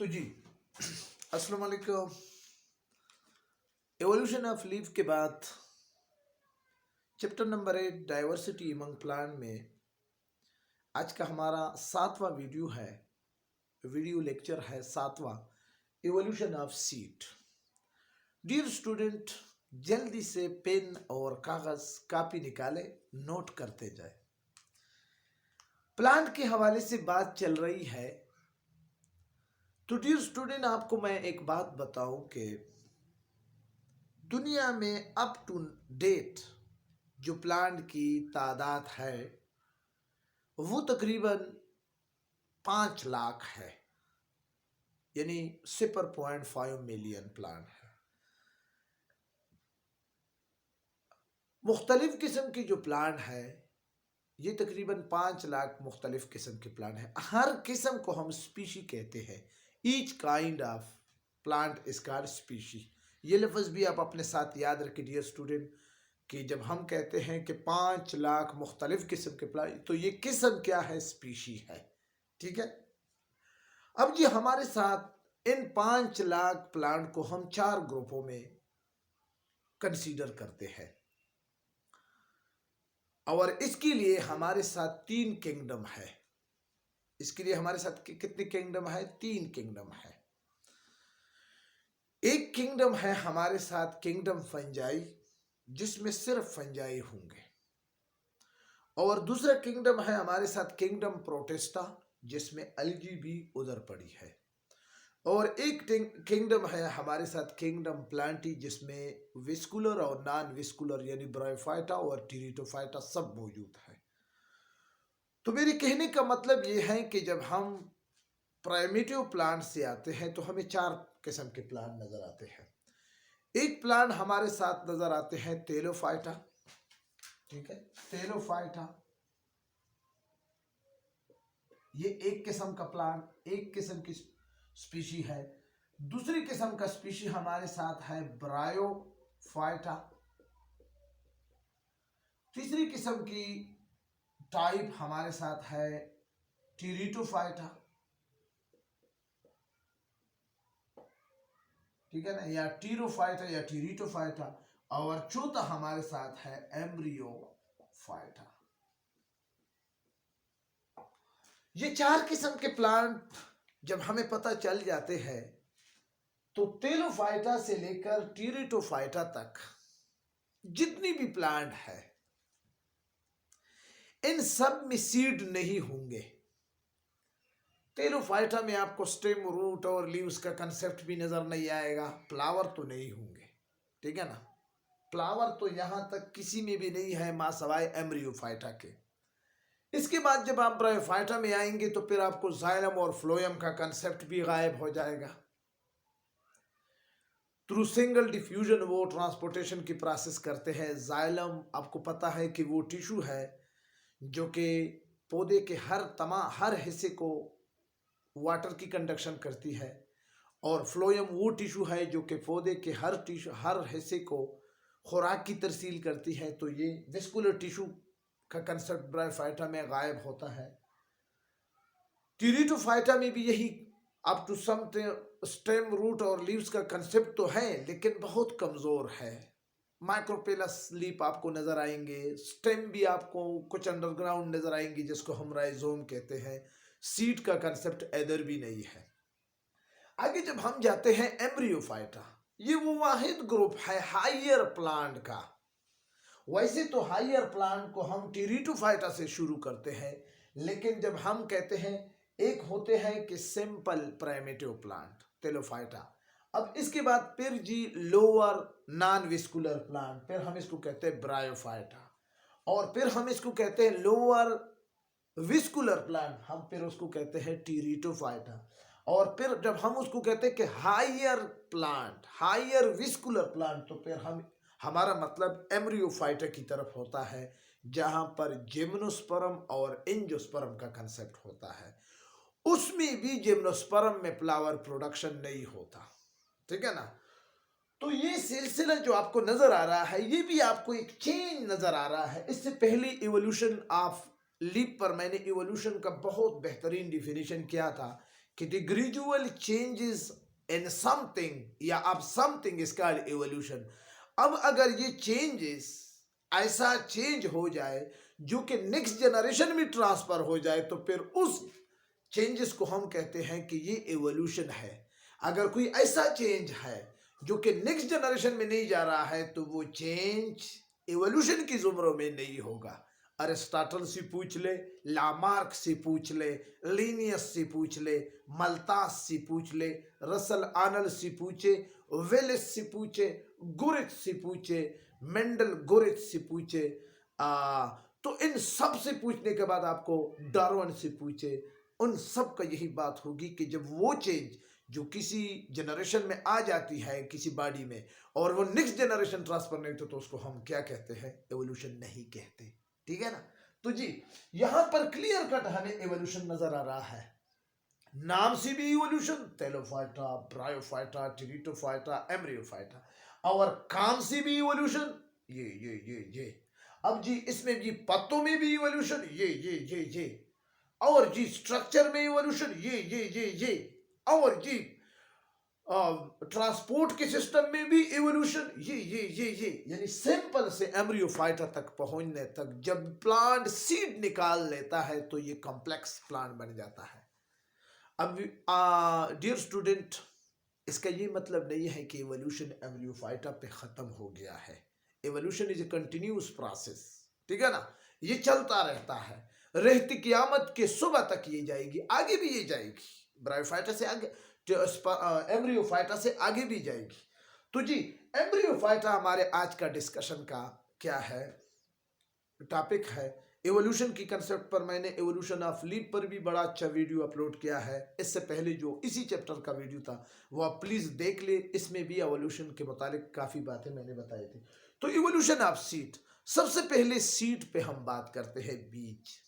तो जी अस्सलाम वालेकुम। एवोल्यूशन ऑफ लीफ के बाद chapter number 8 diversity among plant में आज का हमारा 7वां वीडियो लेक्चर है। 7वां evolution of seed. Dear student, जल्दी से पेन और कागज कॉपी निकाले, नोट करते जाए। प्लांट के हवाले से बात चल रही है। तो डियर स्टूडेंट, आपको मैं एक बात बताऊं कि दुनिया में अप टू डेट जो प्लांट की तादाद है वो तकरीबन 5 लाख है, यानी 0.5 मिलियन प्लांट है। मुख्तलिफ किस्म की जो प्लांट है ये तकरीबन 5 लाख मुख्तलिफ किस्म के प्लांट है। हर किस्म को हम स्पीशी कहते हैं। Each kind of plant is called species. ये लफ्ज़ भी आप अपने साथ याद रखें डियर स्टूडेंट कि जब हम कहते हैं कि 5 लाख मुख्तलिफ किस्म के प्लांट, तो ये किस्म क्या है? स्पीशी है। ठीक है। अब जी हमारे साथ इन 5 लाख प्लांट को हम 4 ग्रुपों में कंसीडर करते हैं और इसके लिए हमारे साथ 3 किंगडम है। इसके लिए हमारे साथ कितने किंगडम है? 3 किंगडम है। एक किंगडम है हमारे साथ किंगडम फंजाई, जिसमें सिर्फ फंजाई होंगे, और दूसरा किंगडम है हमारे साथ किंगडम प्रोटेस्टा, जिसमें अलगी भी उधर पड़ी है, और एक किंगडम है हमारे साथ किंगडम प्लांटी, जिसमें विस्कुलर और नॉन विस्कुलर यानी ब्रायोफाइटा और टीरिटोफाइटा सब मौजूद है। तो मेरे कहने का मतलब ये है कि जब हम प्राइमेटिव प्लांट से आते हैं तो हमें 4 किस्म के प्लांट नजर आते हैं। एक प्लांट हमारे साथ नजर आते हैं टेलोफाइटा। ठीक है, टेलोफाइटा ये एक किस्म का प्लांट, एक किस्म की स्पीशी है। दूसरी किस्म का स्पीशी हमारे साथ है ब्रायोफाइटा। तीसरी किस्म की टाइप हमारे साथ है टीरिटोफाइटा। ठीक है ना, या टीरोफाइटा या टीरिटोफाइटा। और चौथा हमारे साथ है एम्ब्रियोफाइटा। ये 4 किस्म के प्लांट जब हमें पता चल जाते हैं तो टेलोफाइटा से लेकर टीरिटोफाइटा तक जितनी भी प्लांट है इन सब में सीड नहीं होंगे। टेलोफाइटा में आपको स्टेम, रूट और लीव्स का कंसेप्ट भी नजर नहीं आएगा। फ्लावर तो नहीं होंगे। ठीक है ना, फ्लावर तो यहां तक किसी में भी नहीं है मां सवाए एम्ब्रियोफाइटा के। इसके बाद जब आप ब्रायोफाइटा में आएंगे तो फिर आपको जाइलम और फ्लोएम का कंसेप्ट भी गायब हो जाएगा। थ्रू सिंगल डिफ्यूजन वो ट्रांसपोर्टेशन की प्रोसेस करते हैं। जाइलम आपको पता है कि वो टिश्यू है जो कि पौधे के हर हिस्से को वाटर की कंडक्शन करती है, और फ्लोएम वो टिश्यू है जो कि पौधे के हर हिस्से को खुराक की तरसील करती है। तो ये विस्कुलर टिश्यू का कंसेप्ट ब्रायोफाइटा में गायब होता है। टीरिटोफाइटा में भी यही up to some stem, root और लीव्स का कंसेप्ट तो है, लेकिन बहुत कमजोर है। माइक्रोपेलस लीफ आपको नजर आएंगे, स्टेम भी आपको कुछ अंडरग्राउंड नजर आएंगी जिसको हम राइजोम कहते हैं। सीड का कंसेप्ट इधर भी नहीं है। आगे जब हम जाते हैं एम्ब्रियोफाइटा, ये वो वाहिद ग्रुप है हायर प्लांट का। वैसे तो हायर प्लांट को हम टीरिटोफाइटा से शुरू करते हैं, लेकिन जब हम कहते हैं एक होते हैं कि सिंपल प्राइमेटिव प्लांट टेलोफाइटा, अब इसके बाद फिर जी लोअर नॉन विस्कुलर प्लांट, फिर हम इसको कहते हैं ब्रायोफाइटा, और फिर हम इसको कहते हैं लोअर विस्कुलर प्लांट, हम फिर उसको कहते हैं टीरिटोफाइटा, और फिर जब हम उसको कहते हैं कि हायर प्लांट, हायर विस्कुलर प्लांट, तो फिर हमारा मतलब एम्ब्रियोफाइटा की तरफ होता है, जहां पर जिम्नोस्पर्म और एंजियोस्पर्म का कंसेप्ट होता है। उसमें भी जिम्नोस्पर्म में फ्लावर प्रोडक्शन नहीं होता। ठीक है ना। तो ये सिलसिला जो आपको नजर आ रहा है, ये भी आपको एक चेंज नजर आ रहा है। इससे पहले इवोल्यूशन ऑफ लीफ पर मैंने इवोल्यूशन का बहुत बेहतरीन डिफिनीशन किया था कि the gradual changes in something या अब समथिंग इज कॉल्ड एवोल्यूशन। अब अगर ये चेंजेस ऐसा चेंज हो जाए जो कि नेक्स्ट जनरेशन में ट्रांसफर हो जाए तो फिर उस चेंजेस को हम कहते हैं कि ये एवोल्यूशन है। अगर कोई ऐसा चेंज है जो कि नेक्स्ट जनरेशन में नहीं जा रहा है तो वो चेंज एवोल्यूशन की जुमरों में नहीं होगा। अरिस्टोटल से पूछ ले, लामार्क से पूछ ले, लीनियस से पूछ ले, मल्तास से पूछ ले, रसल आनल से पूछे, वेलिस से पूछे, गुरिच से पूछे, मेंडल गुरिच से पूछे, तो इन सब से पूछने के बाद आपको डार्विन से पूछे, उन सब का यही बात होगी कि जब वो चेंज जो किसी जनरेशन में आ जाती है किसी बॉडी में और वो नेक्स्ट जनरेशन ट्रांसफर नहीं होता तो उसको हम क्या कहते हैं? एवोल्यूशन नहीं कहते। ठीक है ना? तो जी यहां पर क्लियर कट हमें एवोल्यूशन नजर आ रहा है। नाम से भी इवोल्यूशन, टेलोफाइटा, ब्रायोफाइटा, टेरिटोफाइटा, एम्ब्रियोफाइटा, और काम से भी इवोल्यूशन, ये अब जी इसमें जी पत्तों में भी इवोल्यूशन, ये और जी स्ट्रक्चर में इवोल्यूशन, ये और जी ट्रांसपोर्ट के सिस्टम में भी इवोल्यूशन, ये यानी सिंपल से एम्ब्रियोफाइटा तक पहुंचने तक जब प्लांट सीड निकाल लेता है तो ये कॉम्प्लेक्स प्लांट बन जाता है। अब डियर स्टूडेंट, इसका ये मतलब नहीं है कि एवोल्यूशन एम्ब्रियोफाइटा पे खत्म हो गया है। Evolution is a continuous process. ठीक है ना? ये चलता रहता है, रहती क़यामत के सुबह तक ये जाएगी, आगे भी ये जाएगी, ब्रायोफाइटा से आगे, एम्ब्रियोफाइटा से आगे भी जाएगी। तो जी एम्ब्रियोफाइटा हमारे आज का डिस्कशन का क्या है, टॉपिक है एवोल्यूशन की कंसेप्ट पर। मैंने एवोल्यूशन ऑफ लीफ पर भी बड़ा अच्छा वीडियो अपलोड किया है। इससे पहले जो इसी चैप्टर का वीडियो था वो आप प्लीज देख ले, इसमें भी एवोल्यूशन के मुतालिक काफी बातें मैंने बताई थी। तो एवोल्यूशन ऑफ सीड, सबसे पहले सीड पे हम बात करते हैं, बीज।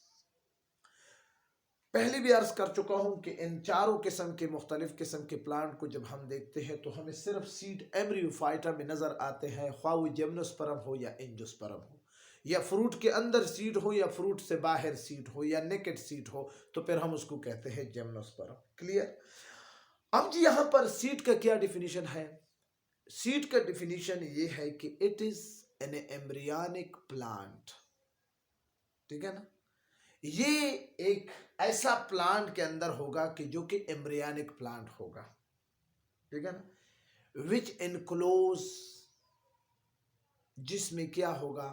पहले भी अर्ज कर चुका हूं कि इन चारों किस्म के मुख्तलिफ किस्म के प्लांट को जब हम देखते हैं तो हमें सिर्फ सीड एम्ब्रियोफाइटा में नजर आते हैं, ख्वाह वो जिम्नोस्पर्म हो या एंजियोस्पर्म हो, या फ्रूट के अंदर सीड हो या फ्रूट से बाहर सीड हो या नेकेड सीड हो, तो फिर हम उसको कहते हैं जिम्नोस्पर्म। क्लियर? अब जी यहां पर सीड का क्या डिफिनीशन है? सीड का डिफिनीशन ये है कि it is an embryonic plant. ठीक है ना? ये एक ऐसा प्लांट के अंदर होगा कि जो कि एम्ब्रियनिक प्लांट होगा। ठीक है ना? विच इनक्लोज, जिसमें क्या होगा,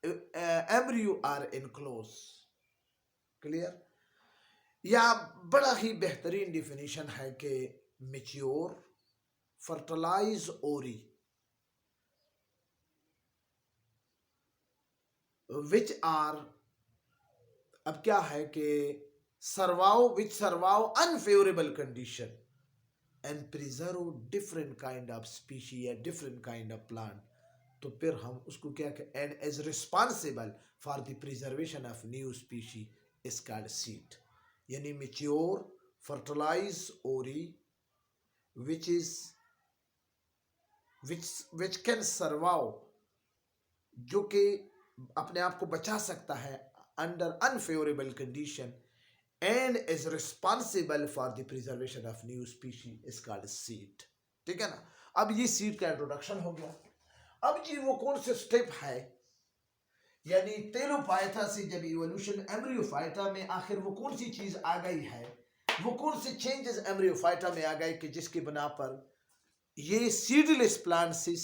एम्ब्रियो आर इनक्लोज। क्लियर? या बड़ा ही बेहतरीन डिफिनीशन है कि mature fertilise ovary which are, अब क्या है कि survive which survive unfavourable condition and preserve different kind of species या डिफरेंट काइंड ऑफ प्लांट, तो फिर हम उसको क्या कहते हैं? And as responsible for the preservation of new species is called seed. यानी mature fertilise ovary which is which can survive, जो कि अपने आप को बचा सकता है under unfavourable condition and is responsible for the preservation of new species is called seed. ठीक है ना? अब ये सीड का इंट्रोडक्शन हो गया। अब जी वो कौन से स्टेप है, यानी टेलोफाइटा से जब इवोल्यूशन एम्ब्रियोफाइटा में, आखिर वो कौन सी चीज आ गई है, वो कौन से चेंजेस एम्ब्रियोफाइटा में आ गए कि जिसकी बिना पर ये सीडलेस प्लांट से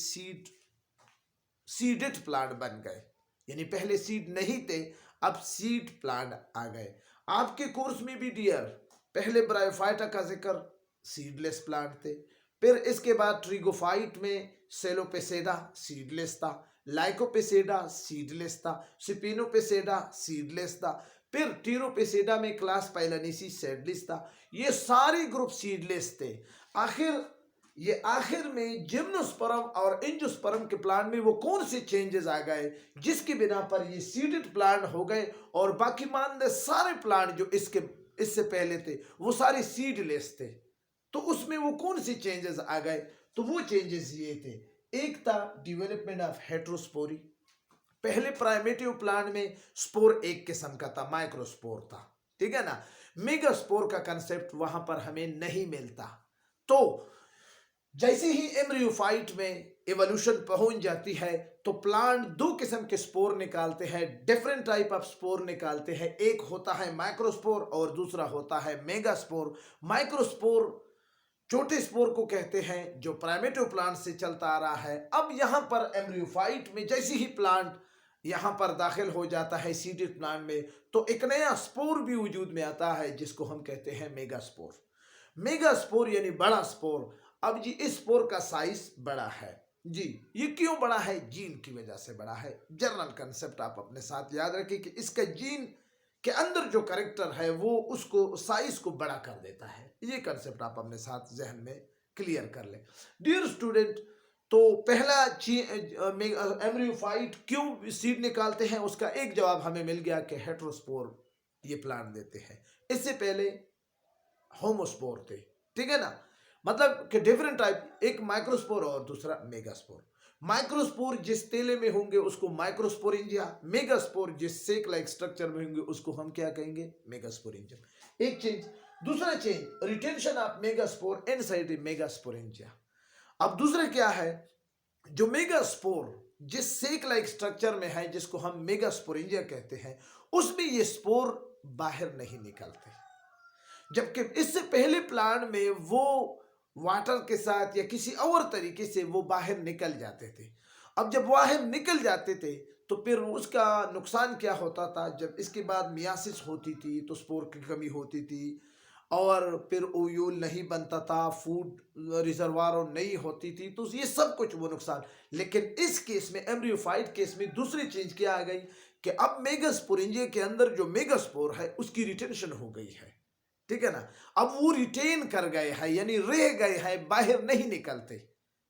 सीडेड प्लांट बन गए। यानी पहले सीड नहीं थे, अब सीड प्लांट आ गए। आपके कोर्स में भी डियर पहले ब्रायोफाइटा का जिक्र सीडलेस प्लांट थे, फिर इसके बाद ट्रिगोफाइट में सेलोपेसेडा सीडलेस था, लाइकोपेसेडा सीडलेस था, सिपिनोपेसेडा सीडलेस था, फिर टीरोपेसेडा में क्लास पाइलानिसी सीडलेस था। ये सारे ग्रुप सीडलेस थे। आखिर में जिम्नोस्पर्म और एंजियोस्पर्म के प्लांट में वो कौन से चेंजेस आ गए जिसकी बिना पर ये सीडेड प्लांट हो गए, और बाकी मानदे सारे प्लांट जो इससे पहले थे वो सारे सीडलेस थे। तो उसमें वो कौन से चेंजेस आ गए? तो वो चेंजेस ये थे, एक था डेवलपमेंट ऑफ हेट्रोस्पोरी। पहले प्राइमेटिव प्लांट में स्पोर एक किस्म का था, माइक्रोस्पोर था। ठीक है ना। मेगास्पोर का कंसेप्ट वहां पर हमें नहीं मिलता। तो जैसे ही एम्ब्रियोफाइट में एवोल्यूशन पहुंच जाती है तो प्लांट दो किस्म के स्पोर निकालते हैं, डिफरेंट टाइप ऑफ स्पोर निकालते हैं। एक होता है माइक्रोस्पोर और दूसरा होता है मेगास्पोर। माइक्रोस्पोर छोटे स्पोर को कहते हैं जो प्राइमेटिव प्लांट से चलता आ रहा है। अब यहां पर एम्ब्रियोफाइट में जैसे ही प्लांट यहां पर दाखिल हो जाता है सीडेड प्लांट में, तो एक नया स्पोर भी वजूद में आता है जिसको हम कहते हैं मेगास्पोर। मेगास्पोर यानी बड़ा स्पोर। अब जी इस स्पोर का साइज बड़ा है जी। ये क्यों बड़ा है? जीन की वजह से बड़ा है। जनरल कंसेप्ट आप अपने साथ याद रखिए कि इसका जीन के अंदर जो करेक्टर है वो उसको साइज को बड़ा कर देता है। ये कंसेप्ट आप अपने साथ जहन में क्लियर कर लें। डियर स्टूडेंट, तो पहला एम्ब्रियोफाइट क्यों सीड निकालते हैं उसका एक जवाब हमें मिल गया कि हेटेरोस्पोर ये प्लांट देते हैं। इससे पहले होमोस्पोर थे, ठीक है ना। मतलब कि डिफरेंट टाइप, एक माइक्रोस्पोर और दूसरा मेगास्पोर। माइक्रोस्पोर जिस तेले में होंगे उसको माइक्रोस्पोरेंजिया, मेगास्पोर जिस सेक लाइक स्ट्रक्चर में होंगे उसको हम क्या कहेंगे? मेगास्पोरेंजियम। एक चेंज। दूसरा change, retention of megaspore inside megasporangia. अब दूसरा क्या है, जो मेगास्पोर जिस सेक लाइक स्ट्रक्चर में है जिसको हम मेगास्पोरेंजिया कहते हैं, उसमें ये स्पोर बाहर नहीं निकलते, जबकि इससे पहले प्लांट में वो वाटर के साथ या किसी और तरीके से वो बाहर निकल जाते थे। अब जब बाहर निकल जाते थे तो फिर उसका नुकसान क्या होता था? जब इसके बाद मियासिस होती थी तो स्पोर की कमी होती थी और फिर ओयूल नहीं बनता था, फूड रिजर्वायर नहीं होती थी, तो ये सब कुछ वो नुकसान। लेकिन इस केस में, एम्ब्रियोफाइट केस में, दूसरी चीज क्या आ गई कि अब मेगास्पोरेंजिया के अंदर जो मेगास्पोर है उसकी रिटेंशन हो गई है, ठीक है ना। अब वो रिटेन कर गए हैं यानी रह गए हैं, बाहर नहीं निकलते,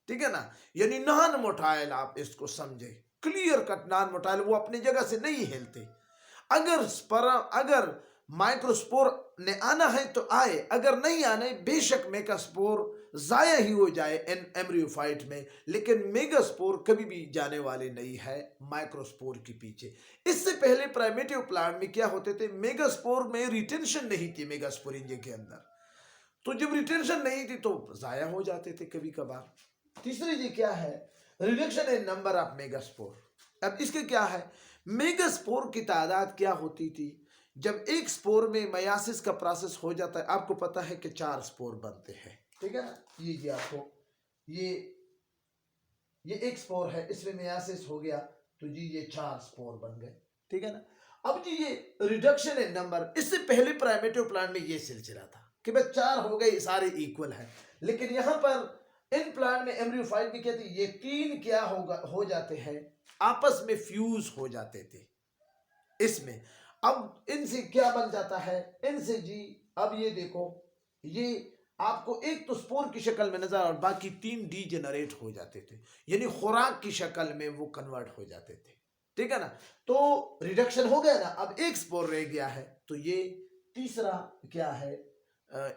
ठीक है ना। यानी नॉन मोटाइल, आप इसको समझे, क्लियर कट नॉन मोटाइल, वो अपनी जगह से नहीं हिलते। अगर माइक्रोस्पोर ने आना है तो आए, अगर नहीं आना है बेशक मेगास्पोर जाया ही हो जाए इन एम्ब्रियोफाइट में, लेकिन मेगास्पोर कभी भी जाने वाले नहीं है माइक्रोस्पोर के पीछे। इससे पहले प्राइमेटिव प्लांट में क्या होते थे? मेगास्पोर में रिटेंशन नहीं थी मेगास्पोरेंजिया के अंदर, तो जब रिटेंशन नहीं थी तो जाया हो जाते थे कभी कभार। तीसरी जी क्या है? Reduction in number of megaspore. अब इसके क्या है? मेगास्पोर की तादाद क्या होती थी? जब एक स्पोर में मयासिस का प्रोसेस हो जाता है, आपको पता है कि 4 स्पोर बनते हैं, ठीक है ना। ये जी आपको ये एक स्पोर है, इसमें मयासिस हो गया तो जी ये 4 स्पोर बन गए, ठीक है ना। अब जी ये रिडक्शन इन नंबर, इससे पहले प्राइमेटिव प्लांट में ये सिलसिला था कि बस 4 हो गए, सारे इक्वल है। लेकिन यहां पर इन प्लांट में एम्ब्रियोफाइट में क्या थी? ये 3 क्या हो जाते हैं, आपस में फ्यूज हो जाते थे इसमें। अब इनसे क्या बन जाता है? इनसे जी अब ये देखो, ये आपको एक तो स्पोर की शक्ल में नजर और बाकी 3 डीजेनरेट हो जाते थे, यानी खुराक की शक्ल में वो कन्वर्ट हो जाते थे, ठीक है ना। तो रिडक्शन हो गया ना, अब एक स्पोर रह गया है, तो ये तीसरा क्या है?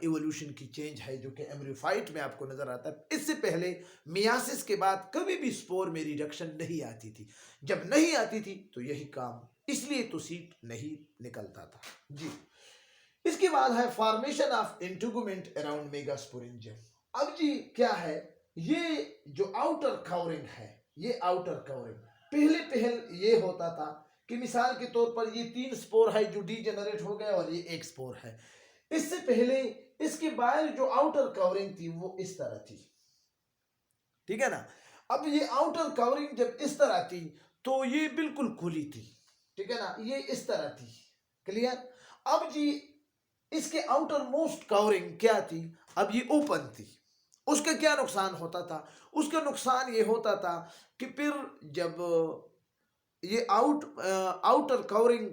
इवोल्यूशन की चेंज है जो कि एम्ब्रियोफाइट में आपको नजर आता है। इससे पहले मियासिस के बाद कभी भी स्पोर में रिडक्शन नहीं आती थी। जब नहीं आती थी तो यही काम, इसलिए तो सीड नहीं निकलता था जी। इसके बाद है फॉर्मेशन ऑफ इंटीगुमेंट अराउंड मेगास्पोरेंजियम। अब जी क्या है? ये जो आउटर कवरिंग है, ये आउटर कवरिंग पहले ये होता था कि मिसाल के तौर पर ये 3 स्पोर है जो डीजेनरेट हो गए और ये एक स्पोर है। इससे पहले इसके बाहर जो आउटर कवरिंग थी वो इस तरह थी, ठीक है ना। अब ये आउटर कवरिंग जब इस तरह थी तो ये बिल्कुल खुली थी, ठीक है ना, ये इस तरह थी, क्लियर। अब जी इसके आउटर मोस्ट कवरिंग क्या थी? अब ये ओपन थी। उसका क्या नुकसान होता था? उसका नुकसान ये होता था कि फिर जब ये आउटर कवरिंग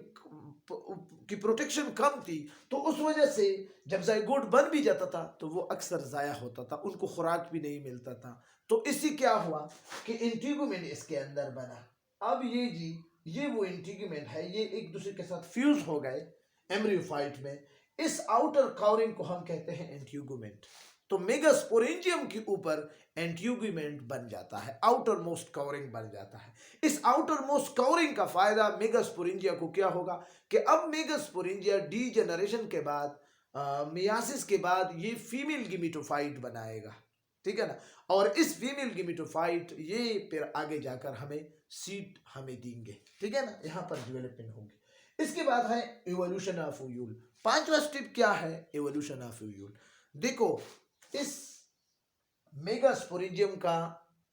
की प्रोटेक्शन कम थी तो उस वजह से जब जायगोट बन भी जाता था तो वो अक्सर जाया होता था, उनको खुराक भी नहीं मिलता था। तो इससे क्या हुआ कि इंटीगुमेंट इसके अंदर बना। अब ये जी ये वो इंटीगुमेंट है, ये एक दूसरे के साथ फ्यूज हो गए एम्ब्रियोफाइट में। इस आउटर कवरिंग को हम कहते हैं इंटीगुमेंट, तो मेगास्पोरेंजियम के ऊपर एंटीगुमेंट बन जाता है, आउटर मोस्ट कवरिंग बन जाता है। इस आउटर मोस्ट कवरिंग का फायदा मेगास्पोरेंजिया को क्या होगा कि अब मेगास्पोरेंजिया डीजेनरेशन के बाद, मियासिस के बाद ये फीमेल गिमेटोफाइट बनाएगा, ठीक है ना। और इस फीमेल गिमेटोफाइट ये फिर आगे जाकर हमें सीड हमें देंगे, ठीक है ना, यहां पर डेवलपमेंट होंगे। इसके बाद है इवोल्यूशन ऑफ ओव्यूल। पांचवा स्टेप क्या है, इवोल्यूशन ऑफ ओव्यूल। देखो इस मेगास्पोरेंजियम का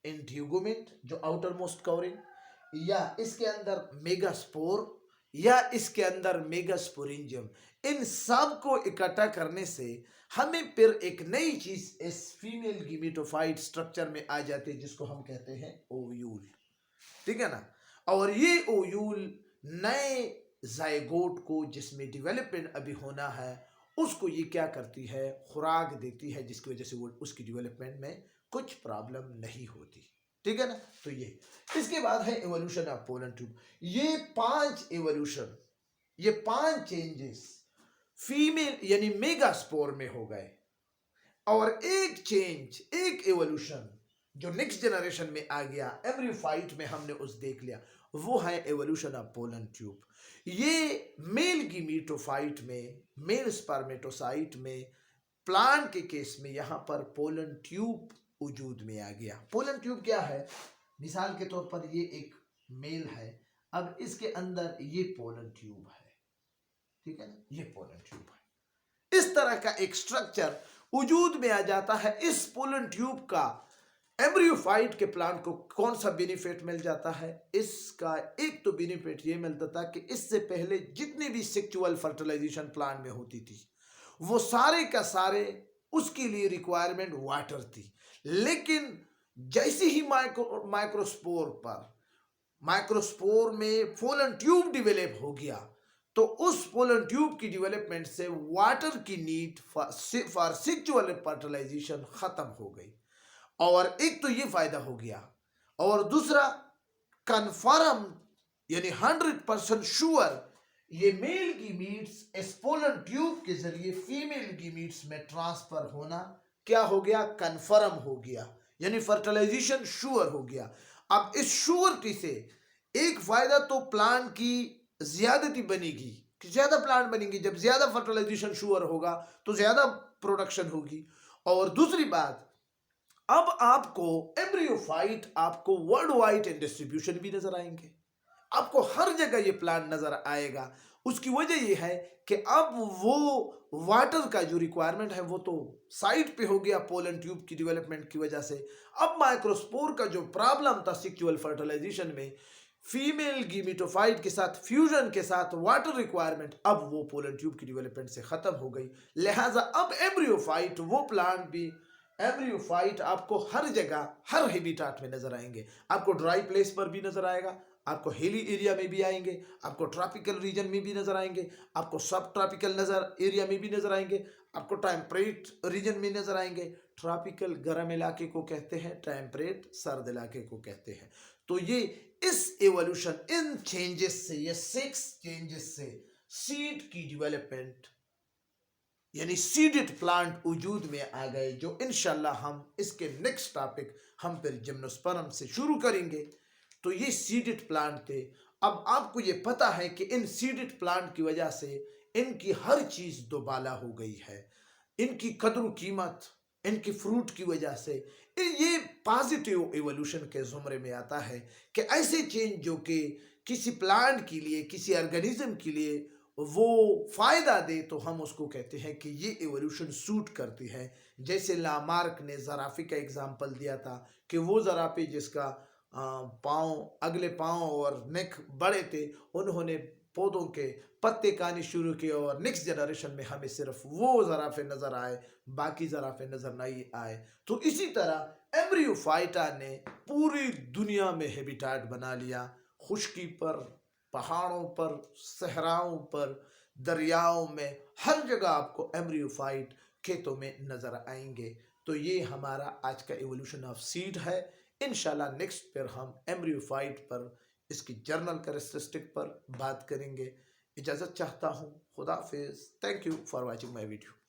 एंटीगुमेंट जो आउटर मोस्ट कवरिंग, या इसके अंदर मेगास्पोर, या इसके अंदर मेगास्पोरेंजियम, इन सब को इकट्ठा करने से हमें फिर एक नई चीज इस फीमेल गिमेटोफाइट स्ट्रक्चर में आ जाती है जिसको हम कहते हैं ओव्यूल, ठीक है ना। और ये ओव्यूल नए जायगोट को जिसमें डेवलपमेंट अभी होना है उसको ये क्या करती है, खुराक देती है, जिसकी वजह से वो उसकी डेवलपमेंट में कुछ प्रॉब्लम नहीं होती, ठीक है ना। तो ये इसके बाद है इवोल्यूशन ऑफ पोलन ट्यूब। ये पांच इवोल्यूशन, ये पांच चेंजेस फीमेल यानी मेगास्पोर में हो गए, और एक चेंज, एक इवोल्यूशन जो नेक्स्ट जनरेशन में आ गया एम्ब्रियोफाइट में, हमने उस देख लिया, वो है इवोल्यूशन ऑफ पोलन ट्यूब। ये मेल गिमेटोफाइट में, मेल स्पर्मेटोसाइट में, प्लांट के केस में यहां पर पोलन ट्यूब वजूद में आ गया। पोलन ट्यूब क्या है, मिसाल के तौर पर ये एक मेल है, अब इसके अंदर ये पोलन ट्यूब है, ठीक है ना, ये पोलन ट्यूब है। इस तरह का एक स्ट्रक्चर वजूद में आ जाता है। इस पोलन ट्यूब का एम्ब्रियोफाइट के प्लांट को कौन सा बेनिफिट मिल जाता है, इसका एक तो बेनिफिट ये मिलता था कि इससे पहले जितनी भी सेक्सुअल फर्टिलाइजेशन प्लांट में होती थी वो सारे का सारे उसके लिए रिक्वायरमेंट वाटर थी, लेकिन जैसे ही माइक्रोस्पोर में पोलन ट्यूब डेवलप हो गया तो उस पोलन ट्यूब की डेवलपमेंट से वाटर की नीड फॉर सेक्सुअल फर्टिलाइजेशन खत्म हो गई, और एक तो ये फायदा हो गया, और दूसरा कन्फर्म यानी 100% श्योर ये मेल गीमीट्स इस पोलन ट्यूब के जरिए फीमेल गीमीट्स में ट्रांसफर होना क्या हो गया, कन्फर्म हो गया, यानी फर्टिलाइजेशन श्योर हो गया। अब इस श्योरिटी से एक फायदा तो प्लांट की ज्यादती बनेगी, कि ज्यादा प्लांट बनेंगे, जब ज्यादा फर्टिलाइजेशन श्योर होगा तो ज्यादा प्रोडक्शन होगी। और दूसरी बात, अब आपको एम्ब्रियोफाइट आपको वर्ल्ड वाइड इन डिस्ट्रीब्यूशन भी नजर आएंगे, आपको हर जगह ये प्लांट नजर आएगा। उसकी वजह ये है कि अब वो वाटर का जो रिक्वायरमेंट है वो तो साइड पे हो गया पोलन ट्यूब की डेवलपमेंट की वजह से। अब माइक्रोस्पोर का जो प्रॉब्लम था सेक्सुअल फर्टिलाइजेशन में, फीमेल गिमेटोफाइट के साथ फ्यूजन के साथ वाटर रिक्वायरमेंट, अब वो पोलन ट्यूब की डेवलपमेंट से खत्म हो गई। लिहाजा अब एम्ब्रियोफाइट वो प्लांट भी, एम्ब्रियोफाइट आपको हर जगह हर हैबिटेट में नजर आएंगे। आपको ड्राई प्लेस पर भी नजर आएगा, आपको हिली एरिया में भी आएंगे, आपको ट्रॉपिकल रीजन में भी नजर आएंगे, आपको सब ट्रॉपिकल एरिया में भी नजर आएंगे, आपको टेम्परेट रीजन में नजर आएंगे। ट्रॉपिकल गर्म इलाके को कहते हैं, टेम्परेट सर्द इलाके को कहते हैं। तो ये इस एवोल्यूशन, इन चेंजेस से, ये 6 चेंजेस से सीड की डेवलपमेंट यानी सीडेड प्लांट वजूद में आ गए, जो इंशाल्लाह हम इसके नेक्स्ट टॉपिक हम फिर जिम्नोस्पर्म से शुरू करेंगे। तो ये सीडेड प्लांट थे। अब आपको ये पता है कि इन सीडेड प्लांट की वजह से इनकी हर चीज दोबाला हो गई है, इनकी कदर कीमत इनकी फ्रूट की वजह से। ये पॉजिटिव एवोल्यूशन के जुमरे में आता है कि ऐसे चेंज जो कि किसी प्लांट के लिए, किसी ऑर्गेनिज्म के लिए वो फायदा दे, तो हम उसको कहते हैं कि ये एवोल्यूशन सूट करती है। जैसे लामार्क ने जराफे का एग्जाम्पल दिया था कि वो जराफे जिसका पाँव, अगले पाँव और नेक बड़े थे, उन्होंने पौधों के पत्ते खाने शुरू किए और नेक्स्ट जनरेशन में हमें सिर्फ वो जराफे नजर आए, बाकी जराफे नजर नहीं आए। तो इसी तरह एम्ब्रियोफाइटा ने पूरी दुनिया में हैबिटेट बना लिया, खुश्की पर, पहाड़ों पर, सहराओं पर, दरियाओं में, हर जगह आपको एम्ब्रियोफाइट खेतों में नजर आएंगे। तो ये हमारा आज का एवोल्यूशन ऑफ सीड है। इंशाल्लाह नेक्स्ट पर हम एम्ब्रियोफाइट पर, इसकी जर्नल कैरेक्टरिस्टिक पर बात करेंगे। इजाज़त चाहता हूँ। खुदा हाफिज़। Thank you for watching my video.